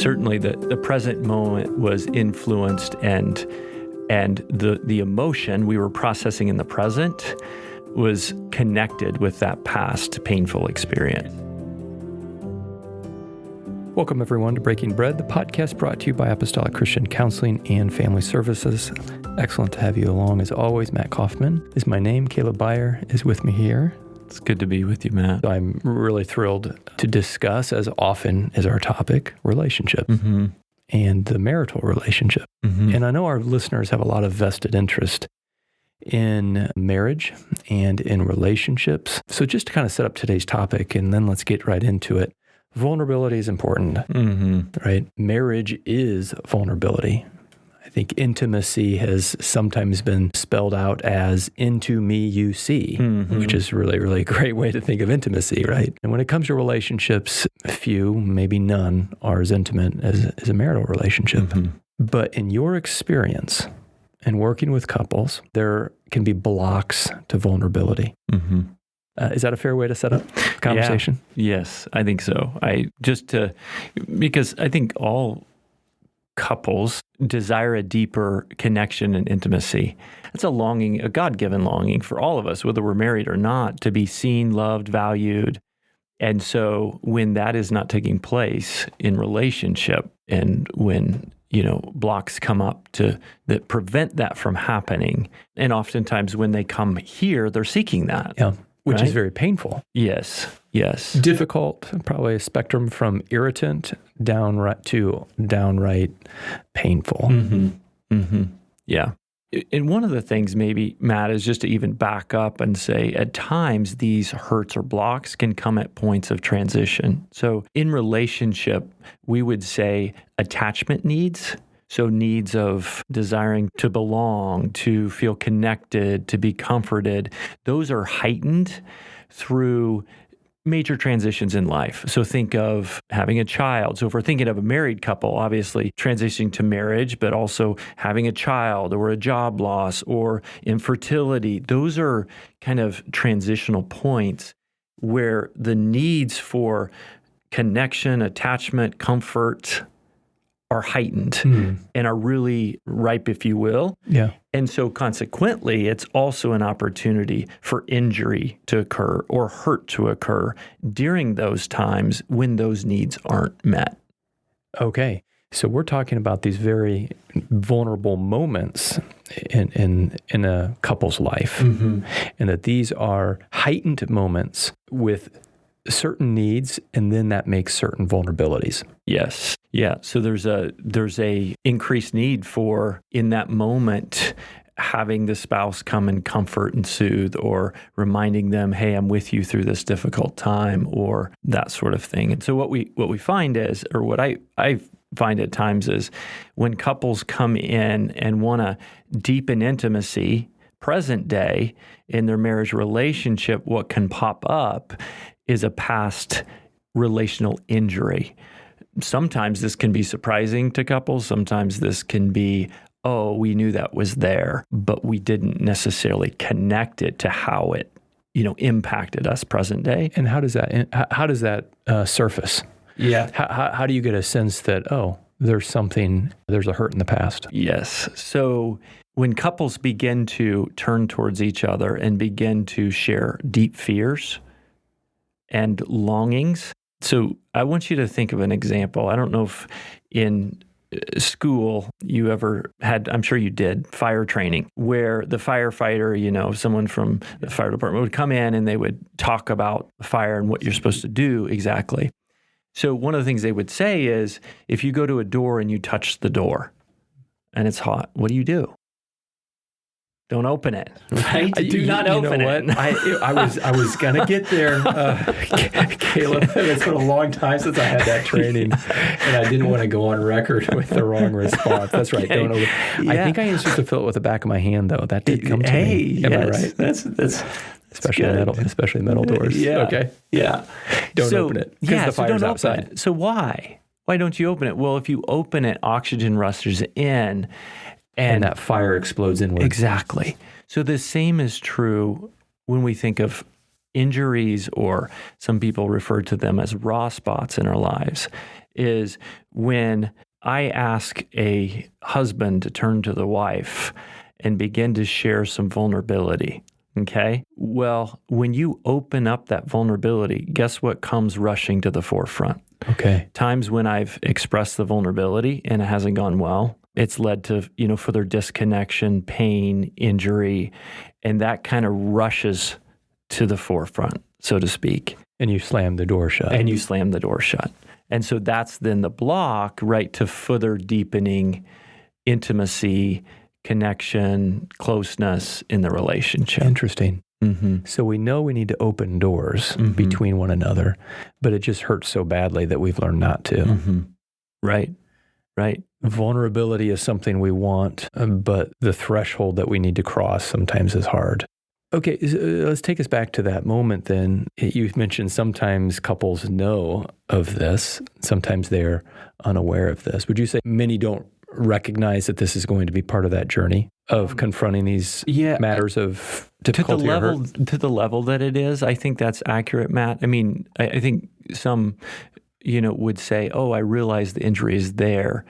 certainly the present moment was influenced and the emotion we were processing in the present was connected with that past painful experience. Welcome, everyone, to Breaking Bread, the podcast brought to you by Apostolic Christian Counseling and Family Services. Excellent to have you along. As always, Matt Kaufman is my name. Kaleb Beyer is with me here. It's good to be with you, Matt. I'm really thrilled to discuss, as often as our topic, relationships and the marital relationship. And I know our listeners have a lot of vested interest in marriage and in relationships. So just to kind of set up today's topic, and then let's get right into it. Vulnerability is important, right? Marriage is vulnerability. I think intimacy has sometimes been spelled out as into me you see, which is really, really a great way to think of intimacy, right? And when it comes to relationships, few, maybe none, are as intimate as a marital relationship. But in your experience and working with couples, there can be blocks to vulnerability. Is that a fair way to set up conversation? Yeah. Yes, I think so. Because I think all couples desire a deeper connection and intimacy. It's a longing, a God-given longing for all of us, whether we're married or not, to be seen, loved, valued. And so when that is not taking place in relationship, and when blocks come up that prevent that from happening, and oftentimes when they come here, they're seeking that. Yeah. Which right? is very painful. Yes. Difficult, probably a spectrum from irritant downright painful. Yeah. And one of the things maybe, Matt, is just to even back up and say at times these hurts or blocks can come at points of transition. So in relationship, we would say attachment needs. So needs of desiring to belong, to feel connected, to be comforted, those are heightened through major transitions in life. So think of having a child. So if we're thinking of a married couple, obviously transitioning to marriage, but also having a child or a job loss or infertility, those are kind of transitional points where the needs for connection, attachment, comfort are heightened and are really ripe, if you will. Yeah. And so consequently, it's also an opportunity for injury to occur or hurt to occur during those times when those needs aren't met. Okay. So we're talking about these very vulnerable moments in a couple's life, and that these are heightened moments with certain needs, and then that makes certain vulnerabilities. Yes. Yeah. So there's a increased need for, in that moment, having the spouse come and comfort and soothe, or reminding them, hey, I'm with you through this difficult time, or that sort of thing. And so what we find is, or what I find at times is, when couples come in and want to deepen intimacy, present day, in their marriage relationship, what can pop up is a past relational injury. Sometimes this can be surprising to couples. Sometimes this can be, oh, we knew that was there, but we didn't necessarily connect it to how it, impacted us present day. And how does that surface? Yeah. How do you get a sense that, there's a hurt in the past? Yes. So when couples begin to turn towards each other and begin to share deep fears and longings. So I want you to think of an example. I don't know if in school you ever had, I'm sure you did, fire training, where the firefighter, someone from the fire department would come in and they would talk about fire and what you're supposed to do exactly. So one of the things they would say is, if you go to a door and you touch the door and it's hot, what do? Don't open it, right? Do not open it. I was gonna get there, Kaleb. It's been a long time since I had that training, and I didn't want to go on record with the wrong response. That's right. Okay. Don't open. Yeah. I think I used to fill it with the back of my hand, though. That did come to me. Am I right? That's especially metal doors. Yeah. Okay. Yeah. Don't open it because the fire's outside. So why? Why don't you open it? Well, if you open it, oxygen rushes in. And that fire explodes inward. Exactly. So the same is true when we think of injuries, or some people refer to them as raw spots in our lives. is when I ask a husband to turn to the wife and begin to share some vulnerability. Okay. Well, when you open up that vulnerability, guess what comes rushing to the forefront? Okay. Times when I've expressed the vulnerability and it hasn't gone well, it's led to, further disconnection, pain, injury, and that kind of rushes to the forefront, so to speak. And you slam the door shut. And so that's then the block, right, to further deepening intimacy, connection, closeness in the relationship. Interesting. Mm-hmm. So we know we need to open doors between one another, but it just hurts so badly that we've learned not to. Mm-hmm. Right. Vulnerability is something we want, but the threshold that we need to cross sometimes is hard. Okay, let's take us back to that moment then. You mentioned sometimes couples know of this, sometimes they're unaware of this. Would you say many don't recognize that this is going to be part of that journey of confronting these matters of difficulty or hurt? To the level that it is, I think that's accurate, Matt. I mean, I think some, would say, oh, I realize the injury is there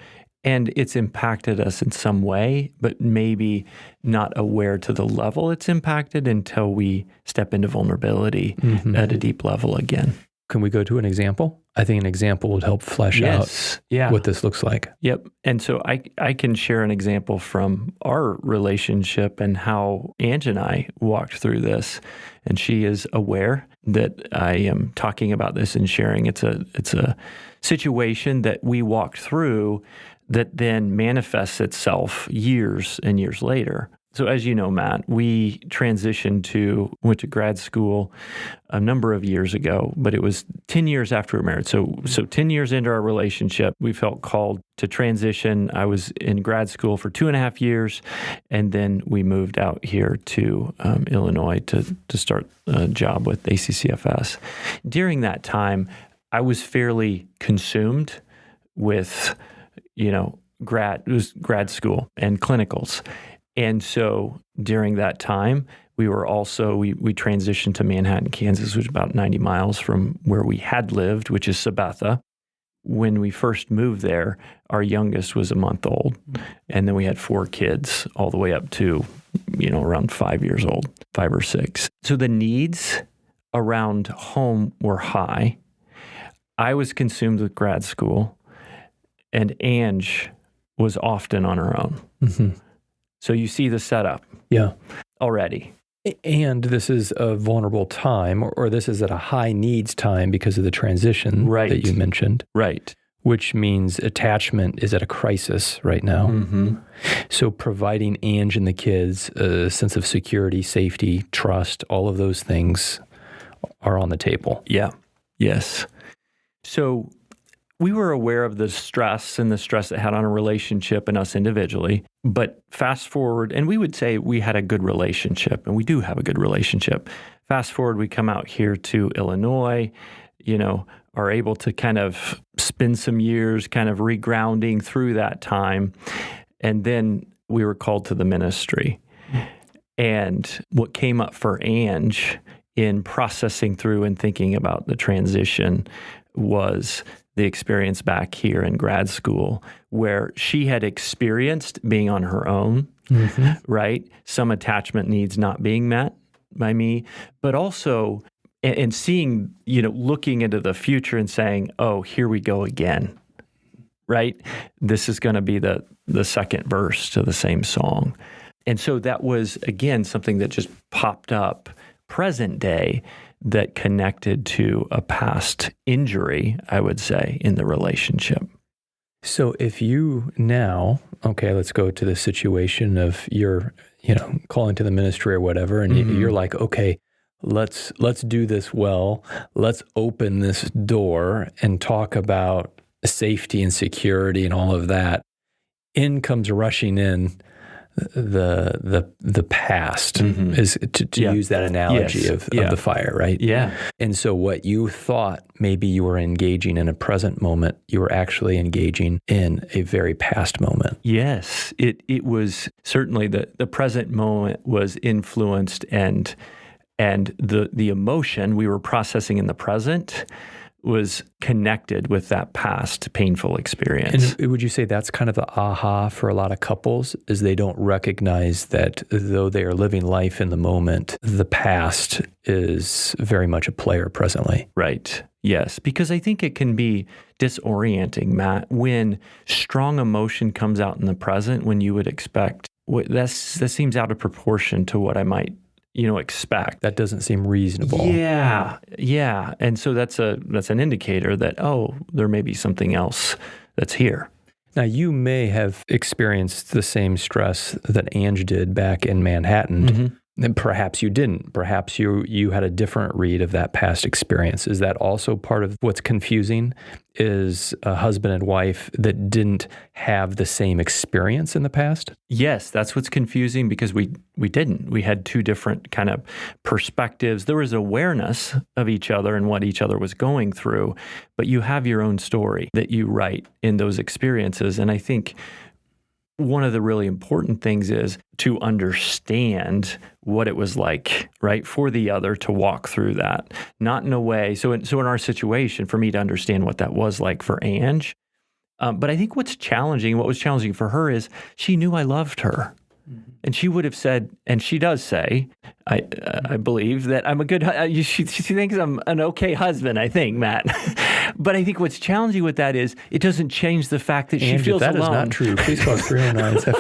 and it's impacted us in some way, but maybe not aware to the level it's impacted until we step into vulnerability at a deep level again. Can we go to an example? I think an example would help flesh out what this looks like. Yep. And so I can share an example from our relationship and how Ange and I walked through this. And she is aware that I am talking about this and sharing. It's a situation that we walked through that then manifests itself years and years later. So as you know, Matt, we went to grad school a number of years ago, but it was 10 years after we were married. So 10 years into our relationship, we felt called to transition. I was in grad school for 2.5 years, and then we moved out here to Illinois to start a job with ACCFS. During that time, I was fairly consumed with grad school and clinicals. And so during that time, we transitioned to Manhattan, Kansas, which is about 90 miles from where we had lived, which is Sabetha. When we first moved there, our youngest was a month old. And then we had 4 kids all the way up to, around 5 years old, 5 or 6. So the needs around home were high. I was consumed with grad school, and Ange was often on her own. Mm-hmm. So you see the setup already. And this is a vulnerable time, or this is at a high needs time because of the transition that you mentioned. Right. Which means attachment is at a crisis right now. Mm-hmm. So providing Ange and the kids a sense of security, safety, trust, all of those things are on the table. Yeah. Yes. So we were aware of the stress it had on a relationship and us individually. But fast forward, and we would say we had a good relationship, and we do have a good relationship. Fast forward, we come out here to Illinois, are able to kind of spend some years kind of regrounding through that time. And then we were called to the ministry. And what came up for Ange in processing through and thinking about the transition was the experience back here in grad school where she had experienced being on her own, right? Some attachment needs not being met by me, but also and seeing, looking into the future and saying, oh, here we go again, right? This is going to be the second verse to the same song. And so that was, again, something that just popped up present day that connected to a past injury, I would say, in the relationship. So if you now, let's go to the situation of you're, calling to the ministry or whatever, and you're like, okay, let's do this well. Let's open this door and talk about safety and security and all of that. In comes rushing in the past is to use that analogy of the fire, right? Yeah. And so what you thought maybe you were engaging in a present moment, you were actually engaging in a very past moment. Yes. It was certainly the present moment was influenced and the emotion we were processing in the present was connected with that past painful experience. And would you say that's kind of the aha for a lot of couples, is they don't recognize that though they are living life in the moment, the past is very much a player presently? Right. Yes. Because I think it can be disorienting, Matt, when strong emotion comes out in the present when you would expect. That seems out of proportion to what I might expect. That doesn't seem reasonable. Yeah. And so that's an indicator that, there may be something else that's here. Now, you may have experienced the same stress that Ange did back in Manhattan. Mm-hmm. And perhaps you didn't. Perhaps you had a different read of that past experience. Is that also part of what's confusing, is a husband and wife that didn't have the same experience in the past? Yes, that's what's confusing, because we didn't. We had two different kind of perspectives. There was awareness of each other and what each other was going through, but you have your own story that you write in those experiences. And I think one of the really important things is to understand what it was like, right, for the other to walk through that, not in a way. So in our situation, for me to understand what that was like for Ange. But I think what was challenging for her is she knew I loved her. And she would have said, and she does say, I believe that I'm a good, she thinks I'm an okay husband, I think, Matt. But I think what's challenging with that is it doesn't change the fact that she feels alone. If that is not true, please call us 309.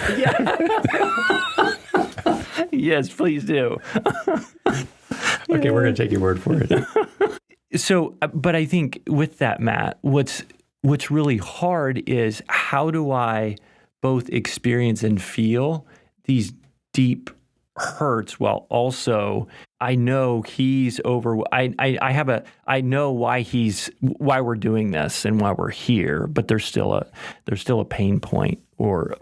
Yes, please do. Okay, we're going to take your word for it. So, but I think with that, Matt, what's really hard is, how do I both experience and feel these deep hurts while also I know he's over. I know why we're doing this and why we're here, but there's still a pain point or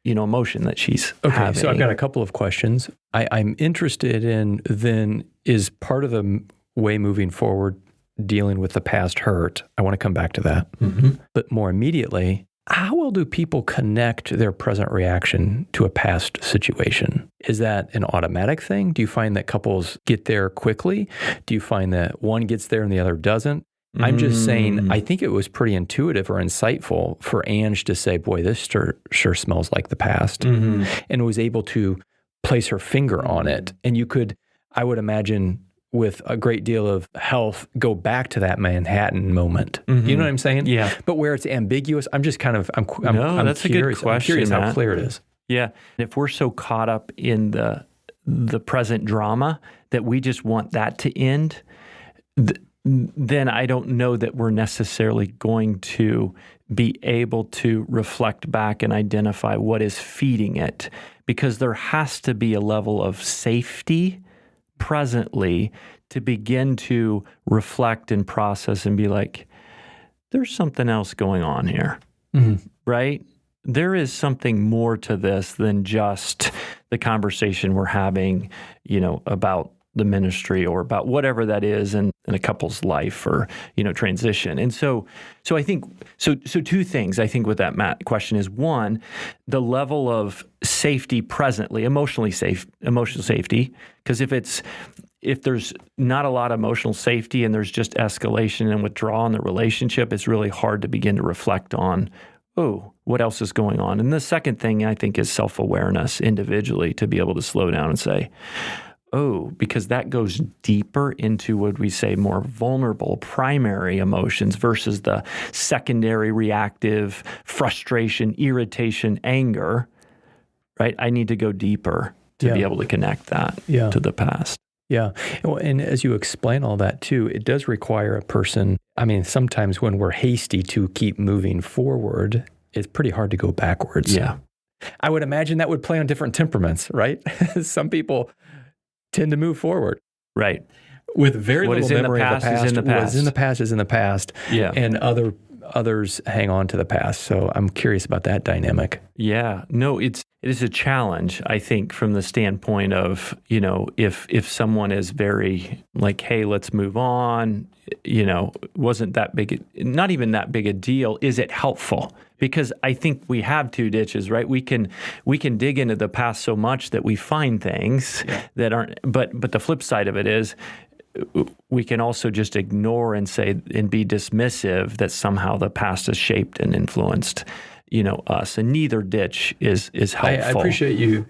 emotion that she's having. So I've got a couple of questions. I'm interested in, then, is part of the way moving forward dealing with the past hurt. I want to come back to that. Mm-hmm. But more immediately, how well do people connect their present reaction to a past situation? Is that an automatic thing? Do you find that couples get there quickly? Do you find that one gets there and the other doesn't? I'm just saying, I think it was pretty intuitive or insightful for Ange to say, boy, this sure smells like the past, and was able to place her finger on it. And you could, I would imagine, with a great deal of health, go back to that Manhattan moment. Mm-hmm. You know what I'm saying? Yeah. But where it's ambiguous, I'm just kind of, I'm that's curious. A good question, I'm curious Matt. how clear it is. Yeah. If we're so caught up in the present drama that we just want that to end, then I don't know that we're necessarily going to be able to reflect back and identify what is feeding it, because there has to be a level of safety presently to begin to reflect and process and be like, there's something else going on here, right? There is something more to this than just the conversation we're having, about the ministry or about whatever that is in a couple's life or, transition. And so I think, so two things I think with that, Matt, question is, one, the level of safety presently, emotional safety, because if there's not a lot of emotional safety and there's just escalation and withdrawal in the relationship, it's really hard to begin to reflect on, what else is going on? And the second thing I think is self-awareness individually, to be able to slow down and say, because that goes deeper into, what we say, more vulnerable primary emotions versus the secondary reactive frustration, irritation, anger, right? I need to go deeper to be able to connect that to the past. Yeah. Well, and as you explain all that too, it does require a person, sometimes when we're hasty to keep moving forward, it's pretty hard to go backwards. Yeah. I would imagine that would play on different temperaments, right? Some people tend to move forward. Right. With very little memory of the past. What is in the past is in the past is in the past. Yeah. And others hang on to the past. So I'm curious about that dynamic. Yeah. No, it is a challenge, I think, from the standpoint of, if someone is very like, hey, let's move on, wasn't that big, not even that big a deal. Is it helpful? Because I think we have two ditches, right? We can dig into the past so much that we find things that aren't, but the flip side of it is, we can also just ignore and say and be dismissive that somehow the past has shaped and influenced, us. And neither ditch is helpful. I appreciate you,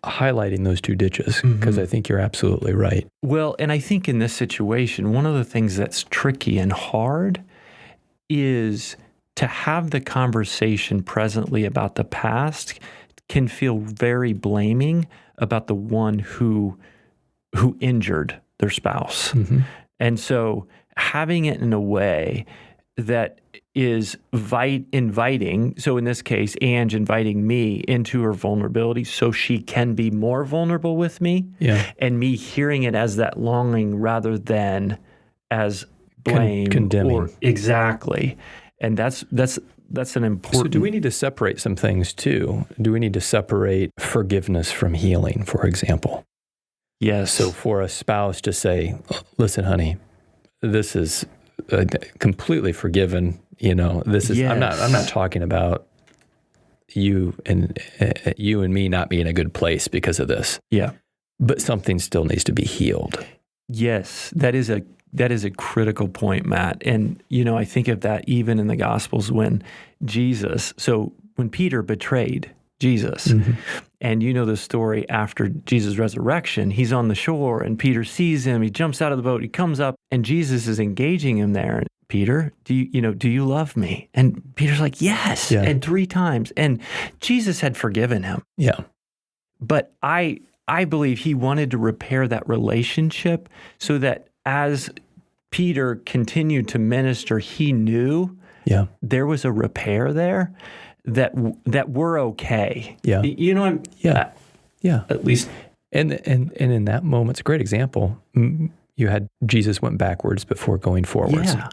highlighting those two ditches, because I think you're absolutely right. Well, and I think in this situation, one of the things that's tricky and hard is to have the conversation presently about the past can feel very blaming about the one who injured their spouse. And so having it in a way that is inviting, so in this case, Ange inviting me into her vulnerability so she can be more vulnerable with me, and me hearing it as that longing rather than as blame. Condemning. Exactly. And that's an important... So do we need to separate some things too? Do we need to separate forgiveness from healing, for example? Yes. So for a spouse to say, listen, honey, this is completely forgiven. This is, Yes. I'm not talking about you and me not being in a good place because of this. Yeah. But something still needs to be healed. Yes. That is a critical point, Matt. And, I think of that even in the Gospels when Peter betrayed Jesus, and the story after Jesus' resurrection, he's on the shore and Peter sees him, he jumps out of the boat, he comes up and Jesus is engaging him there. Peter, do you love me? And Peter's like, yes. Yeah. And 3 times. And Jesus had forgiven him. Yeah. But I believe he wanted to repair that relationship so that as Peter continued to minister, he knew there was a repair there that we're okay. Yeah. At least. And in that moment, it's a great example. You had Jesus went backwards before going forwards. Yeah.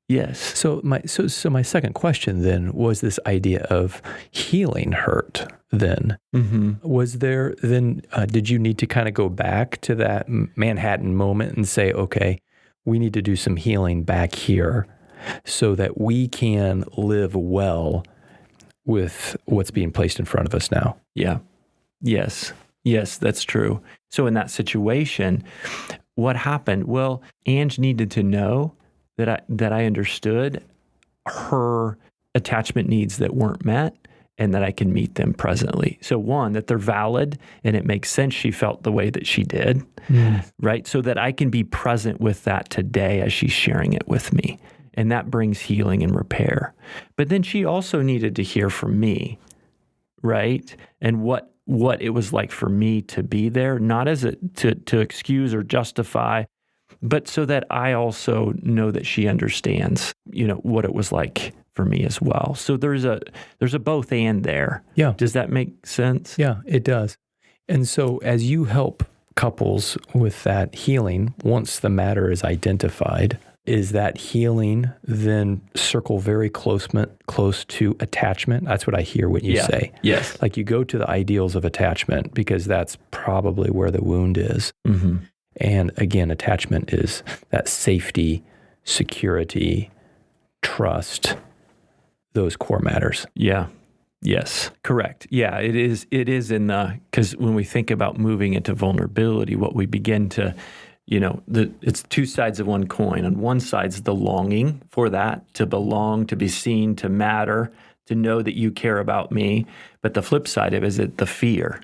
Yes. So my second question then was this idea of healing hurt then. Was there then, did you need to kind of go back to that Manhattan moment and say, okay, we need to do some healing back here so that we can live well with what's being placed in front of us now? Yeah. Yes, that's true. So in that situation, what happened? Well, Ange needed to know that I understood her attachment needs that weren't met and that I can meet them presently. So one, that they're valid and it makes sense she felt the way that she did, right? So that I can be present with that today as she's sharing it with me. And that brings healing and repair. But then she also needed to hear from me, right? And what it was like for me to be there, not as to excuse or justify, but so that I also know that she understands, what it was like for me as well. So there's a both and there. Yeah. Does that make sense? Yeah, it does. And so as you help couples with that healing, once the matter is identified, is that healing then circle very close to attachment? That's what I hear when you say. Yes. Like you go to the ideals of attachment because that's probably where the wound is. And again, attachment is that safety, security, trust, those core matters. Yeah. Yes. Correct. Yeah, it is because when we think about moving into vulnerability, what we begin to, it's 2 sides of one coin. On one side's the longing for that, to belong, to be seen, to matter, to know that you care about me. But the flip side of it is the fear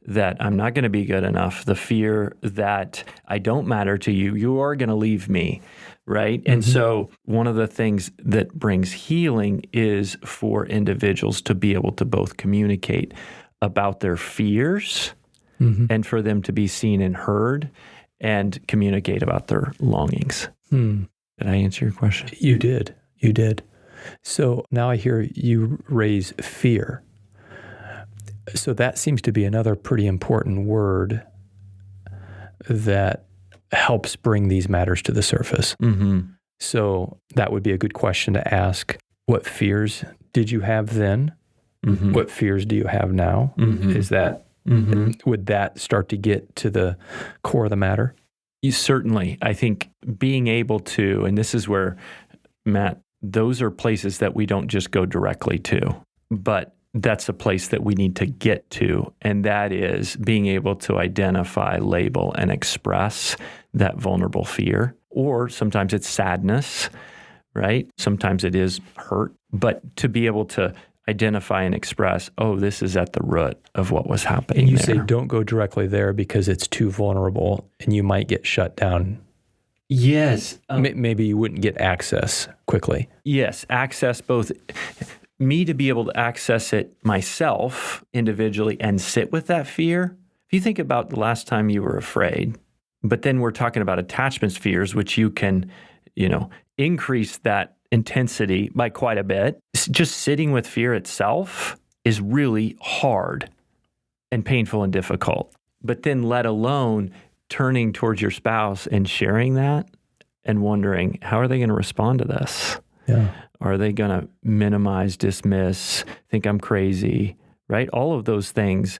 that I'm not going to be good enough, the fear that I don't matter to you, you are going to leave me, right? And so one of the things that brings healing is for individuals to be able to both communicate about their fears and for them to be seen and heard and communicate about their longings. Did I answer your question? You did. So now I hear you raise fear. So that seems to be another pretty important word that helps bring these matters to the surface. So that would be a good question to ask. What fears did you have then? What fears do you have now? Is that, would that start to get to the core of the matter? Certainly. I think being able to, and this is where, Matt, those are places that we don't just go directly to, but that's a place that we need to get to. And that is being able to identify, label, and express that vulnerable fear. Or sometimes it's sadness, right? Sometimes it is hurt. But to be able to identify and express, oh, this is at the root of what was happening. And you there. say don't go directly there because it's too vulnerable and you might get shut down. Yes. Maybe you wouldn't get access quickly. Yes, access, both me to be able to access it myself individually and sit with that fear. If you think about the last time you were afraid, but then we're talking about attachment fears, which you can, increase that intensity by quite a bit. Just sitting with fear itself is really hard and painful and difficult. But then let alone turning towards your spouse and sharing that and wondering, how are they going to respond to this? Yeah. Are they going to minimize, dismiss, think I'm crazy, right? All of those things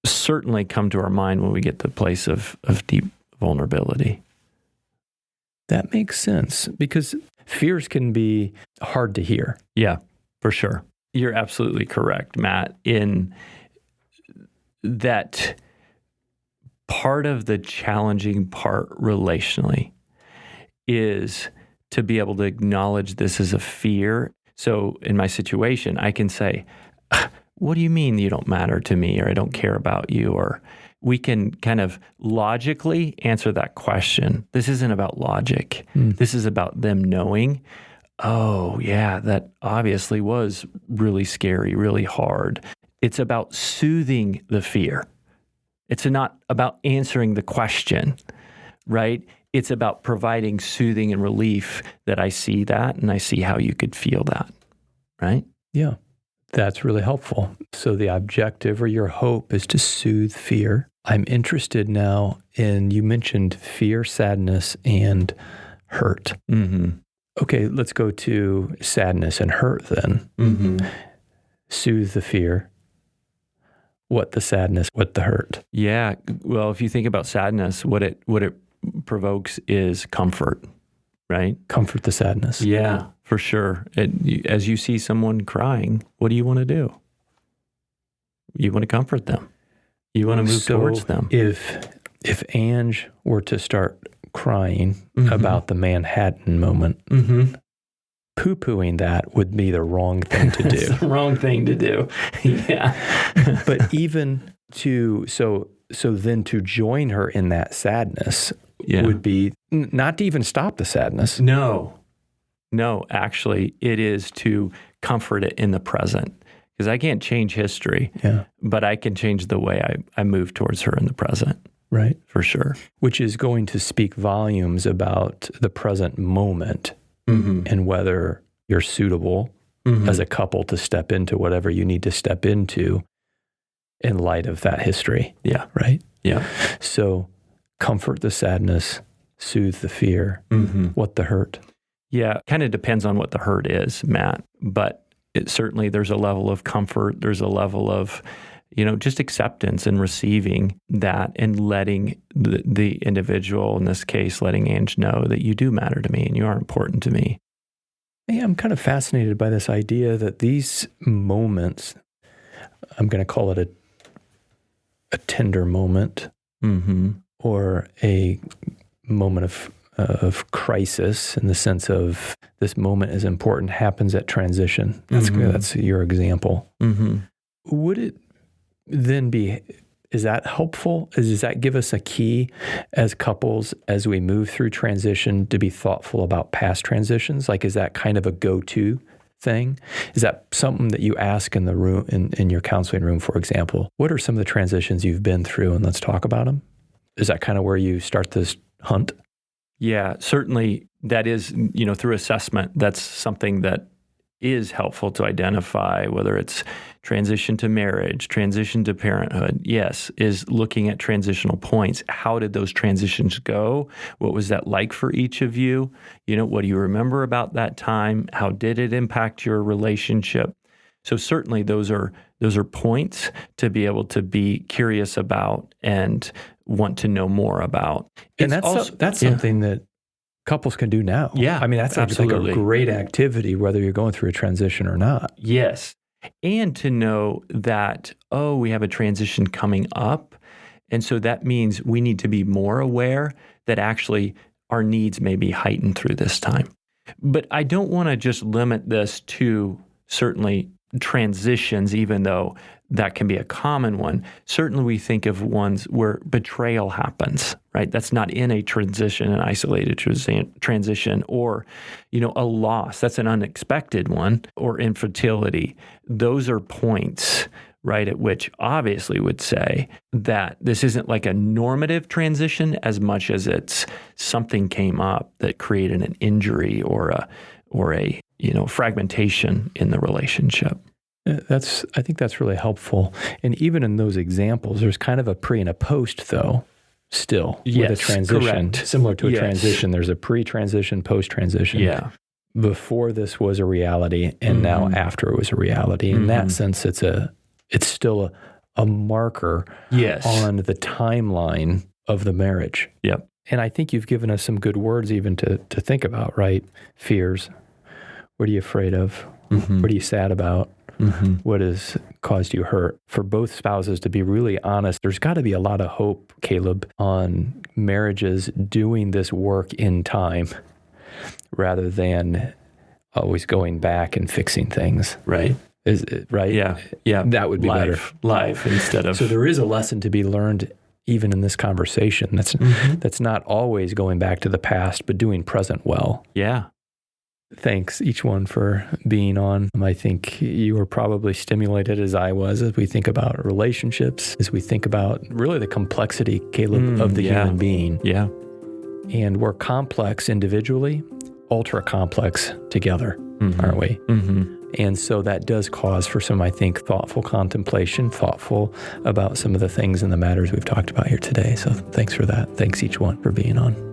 certainly come to our mind when we get to the place of deep vulnerability. That makes sense because fears can be hard to hear. Yeah, for sure. You're absolutely correct, Matt, in that part of the challenging part relationally is to be able to acknowledge this as a fear. So in my situation, I can say, what do you mean you don't matter to me, or I don't care about you? Or we can kind of logically answer that question. This isn't about logic. This is about them knowing, oh yeah, that obviously was really scary, really hard. It's about soothing the fear. It's not about answering the question, right? It's about providing soothing and relief that I see that and I see how you could feel that, right? Yeah, that's really helpful. So the objective or your hope is to soothe fear. I'm interested now in, you mentioned fear, sadness, and hurt. Mm-hmm. Okay, let's go to sadness and hurt then. Mm-hmm. Soothe the fear. What the sadness, what the hurt? Yeah. Well, if you think about sadness, what it provokes is comfort, right? Comfort the sadness. Yeah, for sure. As you see someone crying, what do you want to do? You want to comfort them. You want to move towards them. If Ange were to start crying Mm-hmm. about the Manhattan moment, Mm-hmm. poo-pooing that would be the wrong thing to do. It's the wrong thing to do. Yeah. But even so then to join her in that sadness would be not to even stop the sadness. No, actually, it is to comfort it in the present. Because I can't change history, but I can change the way I move towards her in the present. Right. For sure. Which is going to speak volumes about the present moment and whether you're suitable as a couple to step into whatever you need to step into in light of that history. Yeah. Right? Yeah. So comfort the sadness, soothe the fear, what the hurt. Yeah. Kind of depends on what the hurt is, Matt. But certainly there's a level of comfort. There's a level of, just acceptance and receiving that and letting the individual, in this case, letting Ange know that you do matter to me and you are important to me. Yeah, I'm kind of fascinated by this idea that these moments, I'm going to call it a tender moment or a moment of crisis in the sense of this moment is important, happens at transition. That's your example. Would it then be, is that helpful? Does that give us a key as couples as we move through transition to be thoughtful about past transitions? Like, is that kind of a go-to thing? Is that something that you ask in the room, in your counseling room, for example? What are some of the transitions you've been through, and let's talk about them? Is that kind of where you start this hunt? Yeah, certainly that is, through assessment, that's something that is helpful to identify, whether it's transition to marriage, transition to parenthood. Yes, is looking at transitional points. How did those transitions go? What was that like for each of you? What do you remember about that time? How did it impact your relationship? So certainly those are points to be able to be curious about and want to know more about. And that's something that couples can do now. Yeah, I mean, that's like a great activity, whether you're going through a transition or not. Yes. And to know that, oh, we have a transition coming up. And so that means we need to be more aware that actually our needs may be heightened through this time. But I don't want to just limit this to certainly transitions, even though that can be a common one. Certainly we think of ones where betrayal happens, right? That's not in a transition, an isolated transition, or, a loss. That's an unexpected one, or infertility. Those are points, right, at which obviously would say that this isn't like a normative transition as much as it's something came up that created an injury or a fragmentation in the relationship. I think that's really helpful. And even in those examples, there's kind of a pre and a post, though, still, with a transition. Correct. Similar to a transition, there's a pre-transition, post-transition. Yeah. Before this was a reality, and now after it was a reality. In that sense, it's still a marker on the timeline of the marriage. Yep. And I think you've given us some good words even to think about, right? Fears. What are you afraid of? What are you sad about? What has caused you hurt? For both spouses to be really honest, there's got to be a lot of hope, Kaleb, on marriages doing this work in time rather than always going back and fixing things. Right. Is it right? Yeah. That would be better. Live instead of... So there is a lesson to be learned even in this conversation. That's not always going back to the past, but doing present well. Yeah. Thanks, each one, for being on. I think you were probably stimulated as I was as we think about relationships, as we think about really the complexity, Kaleb, of the human being. Yeah. And we're complex individually, ultra complex together, aren't we? And so that does cause for some, I think, thoughtful contemplation, thoughtful about some of the things and the matters we've talked about here today. So thanks for that. Thanks, each one, for being on.